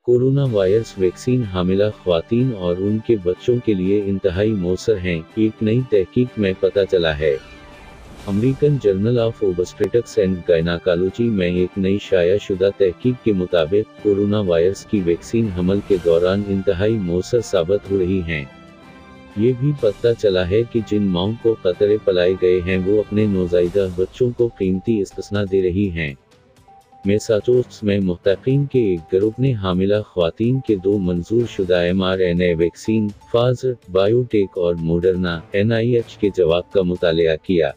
Corona virus vaccine हामिला ख्वातीन और उनके बच्चों के लिए इंतहाई मौसर हैं, एक नई तहकीक में पता चला है। American journal of obstetrics and gynaecology में एक नई शाया शुदा तहकीक के मुताबिक कोरोना वायरस की वैक्सीन हमल के दौरान इंतहाई मौसर साबित हो रही हैं। ये भी पता चला है कि जिन माओं को खतरे पलाए गए हैं वो अपने नौज़ायदा बच्चों को कीमती इस्तिस्ना दे रही हैं। मैसाचुसेट्स में मुहतकीन के एक ग्रुप ने हामिला ख्वातीन के 2 मंजूर शुदा mRNA वैक्सीन फाइजर बायोटेक और मॉडर्ना NIH के जवाब का मुतालिया किया।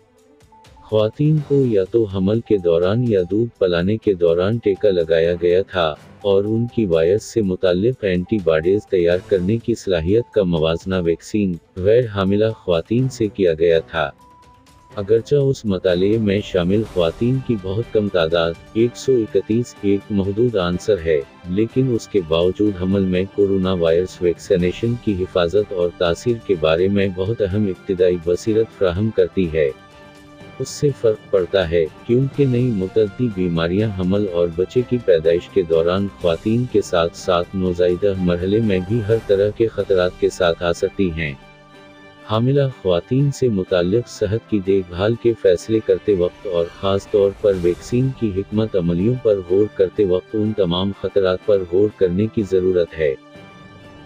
ख्वातीन को या तो हमल के दौरान या दूध पिलाने के दौरान टीका लगाया गया था और उनकी वायरस से मुताल्लिक एंटीबॉडीज तैयार करने की सलाहियत का मवाजना वैक्सीन गैर हामिला ख्वातीन से किया गया था। अगरचा उस मताले में शामिल ख्वातीन की बहुत कम तादाद 131 एक महदूद आंसर है, लेकिन उसके बावजूद हमल में कोरोना वायरस वैक्सीनेशन की हिफाजत और तासीर के बारे में बहुत अहम इब्तिदाई बसीरत फराहम करती है। उससे फ़र्क पड़ता है क्योंकि नई मुतअद्दी बीमारियां हमल और बच्चे की पैदाइश के दौरान ख्वातीन के साथ साथ नौज़ायदा मरहले में भी हर तरह के खतरात के साथ आ सकती हैं। हामिला ख्वातीन से मुताल्लिक़ सेहत की देखभाल के फैसले करते वक्त और ख़ास तौर पर वैक्सीन की हिकमत अमलियों पर गौर करते वक्त उन तमाम खतरात पर गौर करने की ज़रूरत है।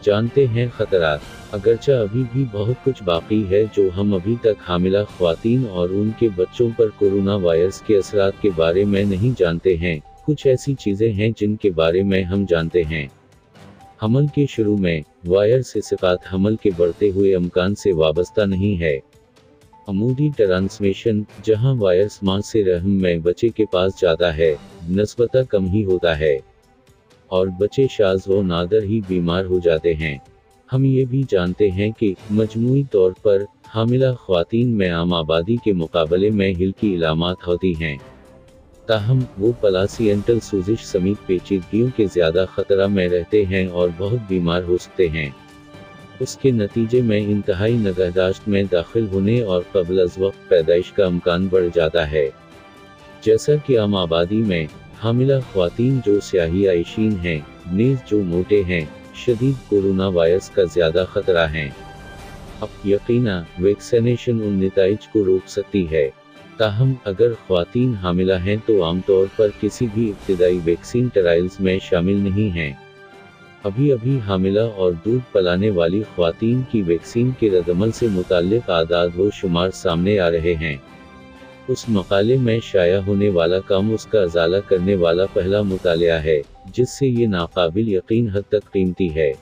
जानते हैं खतरात। अगरचा अभी भी बहुत कुछ बाकी है जो हम अभी तक हामिला ख्वातीन और उनके बच्चों पर कोरोना वायरस के असरात के बारे में नहीं जानते हैं, कुछ ऐसी चीज़ें हैं जिनके बारे में हम जानते हैं। हमल के शुरू में वायरस इस्क़ात हमल के बढ़ते हुए अमकान से वाबस्ता नहीं है। अमूदी ट्रांसमिशन, जहां वायरस मां से रहम में बच्चे के पास जाता है, नस्बता कम ही होता है और बच्चे शाज़ व नादर ही बीमार हो जाते हैं। हम ये भी जानते हैं कि मजमूई तौर पर हामिला ख्वातीन में आम आबादी के मुकाबले में हल्की इलामात होती हैं, ताहम वो प्लासेंटल सूजिश समेत पेचीदगियों के ज़्यादा खतरा में रहते हैं और बहुत बीमार हो सकते हैं। उसके नतीजे में इंतहाई नगहदाश्त में दाखिल होने और क़ब्ल अज़ वक्त पैदाइश का अमकान बढ़ जाता है। जैसा कि आम आबादी में हामिला ख्वातीन जो स्याही आइशीन हैं, नेज़ जो मोटे हैं, शदीद कोरोना वायरस का ज़्यादा खतरा है। अब यकीना वैक्सीनेशन उन नताइज को रोक सकती है, ताहम अगर ख्वातीन हामिला हैं तो आमतौर पर किसी भी इब्तिदाई वैक्सीन ट्रायल्स में शामिल नहीं हैं। अभी हामिला और दूध पिलाने वाली ख्वातीन की वैक्सीन के रद्दअमल से मुताल्लिक़ आदाद व शुमार सामने आ रहे हैं। उस मकाले में शाया होने वाला काम उसका अजाला करने वाला पहला मुतालिया है, जिससे ये नाकाबिल यकीन हद तक कीमती है।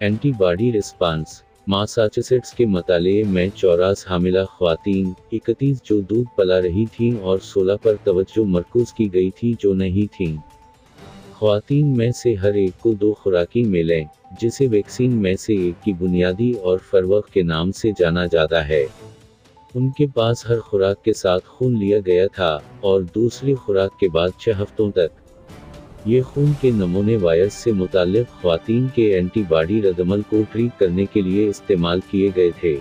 Antibody response. मैसाचुसेट्स के मताले में 84 हामिला ख्वातीन, 31 जो दूध पिला रही थीं और 16 पर तवज्जो मरकूज़ की गई थी जो नहीं थीं। ख्वातीन में से हर एक को 2 खुराकी मिलें, जिसे वैक्सीन में से एक की बुनियादी और फरवक के नाम से जाना जाता है। उनके पास हर खुराक के साथ खून लिया गया था और दूसरी खुराक के बाद 6 हफ्तों तक ये खून के नमूने वायरस से मुताल्लिक़ ख्वातीन के एंटीबॉडी रद्दअमल को ट्रीट करने के लिए इस्तेमाल किए गए थे।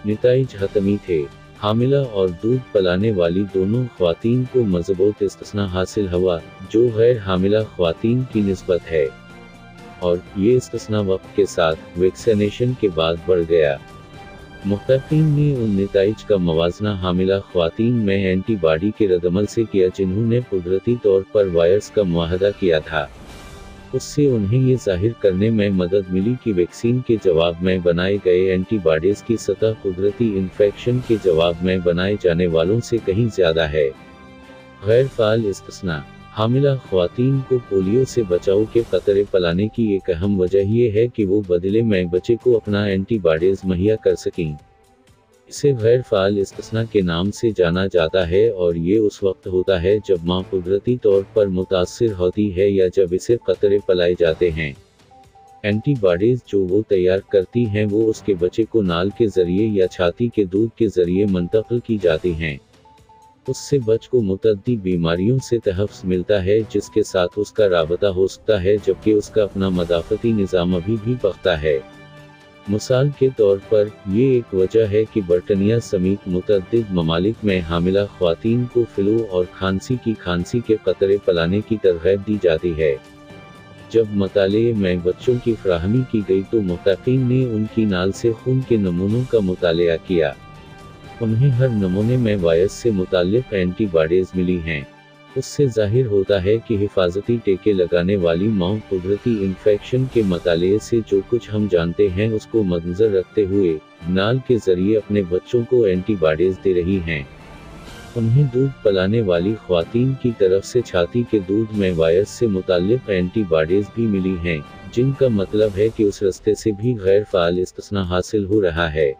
नताइज हतमी थे। हामिला और दूध पिलाने वाली दोनों ख्वातीन को मज़बूत इस्तिस्ना हासिल हुआ, जो गैर हामिला ख्वातीन की निस्बत है, और ये इस्तिस्ना वक्त के साथ वैक्सीनेशन के बाद बढ़ गया। मुहतकीन ने उन नताइज का मवाजना हामिला ख्वातीन में एंटीबॉडी के रद्दअमल से किया जिन्होंने कुदरती तौर पर वायरस का मुआहदा किया था। उससे उन्हें ये जाहिर करने में मदद मिली कि वैक्सीन के जवाब में बनाए गए एंटीबॉडीज़ की सतह कुदरती इन्फेक्शन के जवाब में बनाए जाने वालों से कहीं ज़्यादा है। गैर फ़ाल इस्तिस्ना। हामिला ख्वातीन को पोलियो से बचाव के खतरे पिलाने की एक अहम वजह यह है कि वो बदले में बच्चे को अपना एंटीबॉडीज़ मुहैया कर सकें। इसे गैर फ़ाल इस्तिस्ना के नाम से जाना जाता है और ये उस वक्त होता है जब माँ कुदरती तौर पर मुतासिर होती है या जब इसे खतरे पिलाए जाते हैं। एंटीबॉडीज़ जो वो तैयार करती हैं वो उसके बच्चे को नाल के ज़रिए या छाती के दूध के ज़रिए मुंतकिल की जाती हैं। उससे बच्चे को मुतअद्दी बीमारियों से तहफ़्फ़ुज़ मिलता है जिसके साथ उसका राबता हो सकता है, जबकि उसका अपना मदाफ़ती निज़ाम अभी भी पख्ता है। मिसाल के तौर पर ये एक वजह है कि बर्तानिया समेत मुतअद्दिद ममालिक में हामिला ख्वातीन को फ्लू और खांसी के खतरे पिलाने की तरग़ीब दी जाती है। जब मताले में बच्चों की फराहमी की गई तो मुहक्किकीन ने उनकी नाल से खून के नमूनों का मुतालिया किया। उन्हें हर नमूने में वायरस से मुताल्लिक़ एंटीबॉडीज़ मिली हैं। उससे ज़ाहिर होता है कि हिफाजती टीके लगाने वाली माँ कुदरती इन्फेक्शन के मताले से जो कुछ हम जानते हैं उसको मद्देनज़र रखते हुए नाल के ज़रिए अपने बच्चों को एंटीबॉडीज़ दे रही हैं। उन्हें दूध पिलाने वाली ख्वातीन की तरफ से छाती के दूध में वायरस से मुताल्लिक़ एंटीबॉडीज़ भी मिली हैं, जिनका मतलब है कि उस रास्ते से भी गैर फ़ाल इस्तिस्ना हासिल हो रहा है।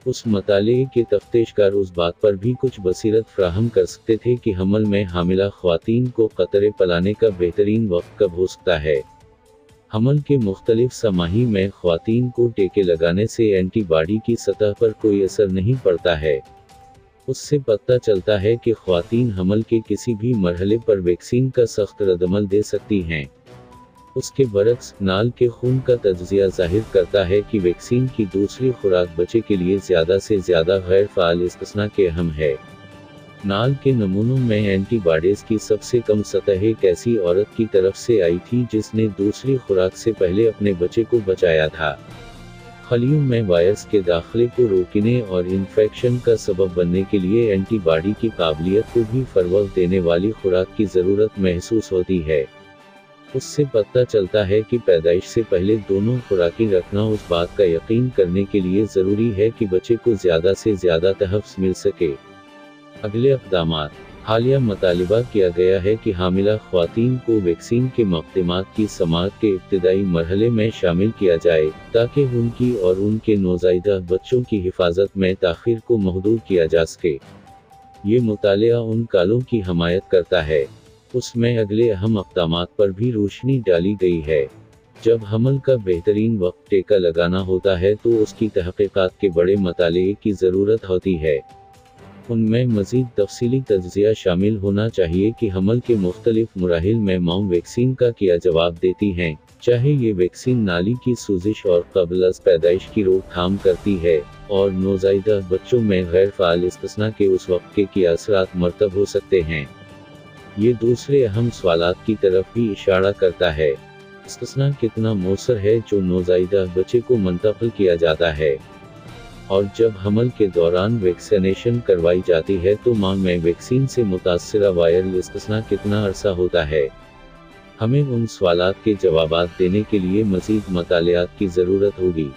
उस मताले के तफ्तीशकार उस बात पर भी कुछ बसीरत फ्राहम कर सकते थे कि हमल में हामिला ख्वातीन को कतरे पिलाने का बेहतरीन वक्त कब हो सकता है। हमल के मुख्तलिफ समाही में ख्वातीन को टीके लगाने से एंटीबॉडी की सतह पर कोई असर नहीं पड़ता है। उससे पता चलता है कि ख्वातीन हमल के किसी भी मरहले पर वैक्सीन का सख्त रद्दअमल दे सकती हैं। उसके बरक्स नाल के खून का तज्ज़िया ज़ाहिर करता है कि वैक्सीन की दूसरी खुराक बच्चे के लिए ज़्यादा से ज़्यादा गैर फ़ाल इस्तिस्ना के अहम है। नाल के नमूनों में एंटीबॉडीज़ की सबसे कम सतह एक ऐसी औरत की तरफ से आई थी जिसने दूसरी खुराक से पहले अपने बच्चे को बचाया था। खलियों में वायरस के दाखिले को रोकने और इन्फेक्शन का सबब बनने के लिए एंटीबॉडी की काबिलियत को भी फरोग़ देने वाली खुराक की ज़रूरत महसूस होती है। उससे पता चलता है कि पैदाइश से पहले दोनों खुराकें रखना उस बात का यकीन करने के लिए ज़रूरी है कि बच्चे को ज़्यादा से ज़्यादा तहफ़्फ़ुज़ मिल सके। अगले इक़दामात। हालिया मुतालिबा किया गया है कि हामिला ख्वातीन को वैक्सीन के मक़दमात की समाअत के इब्तिदाई मरहले में शामिल किया जाए, ताकि उनकी और उनके नौज़ायदा बच्चों की हिफाजत में ताख़ीर को महदूद किया जा सके। ये मुतालिया उन कालों की हमायत करता है। उसमें अगले अहम इक़दामात पर भी रोशनी डाली गई है। जब हमल का बेहतरीन वक्त टीका लगाना होता है तो उसकी तहक़ीक़ात के बड़े मुताले की ज़रूरत होती है। उनमें मज़ीद तफ़सीली तज्ज़िया शामिल होना चाहिए कि हमल के मुख्तलिफ मराहिल में माँ वैक्सीन का क्या जवाब देती हैं, चाहे ये वैक्सीन नाली की सूजिश और क़ब्ल अज़ पैदाइश की रोकथाम करती है, और नौज़ायदा बच्चों में गैर फ़ाल इस्तिस्ना के उस वक्त के क्या असरात मरतब हो सकते हैं। ये दूसरे अहम सवालात की तरफ भी इशारा करता है। इस्तिस्ना कितना मौसर है जो नौज़ायदा बच्चे को मुंतक़िल किया जाता है, और जब हमल के दौरान वैक्सीनेशन करवाई जाती है तो माँ में वैक्सीन से मुतासिरा वायरल इस्तिस्ना कितना अरसा होता है। हमें उन सवालात के जवाबात देने के लिए मज़ीद मतालियात की ज़रूरत होगी।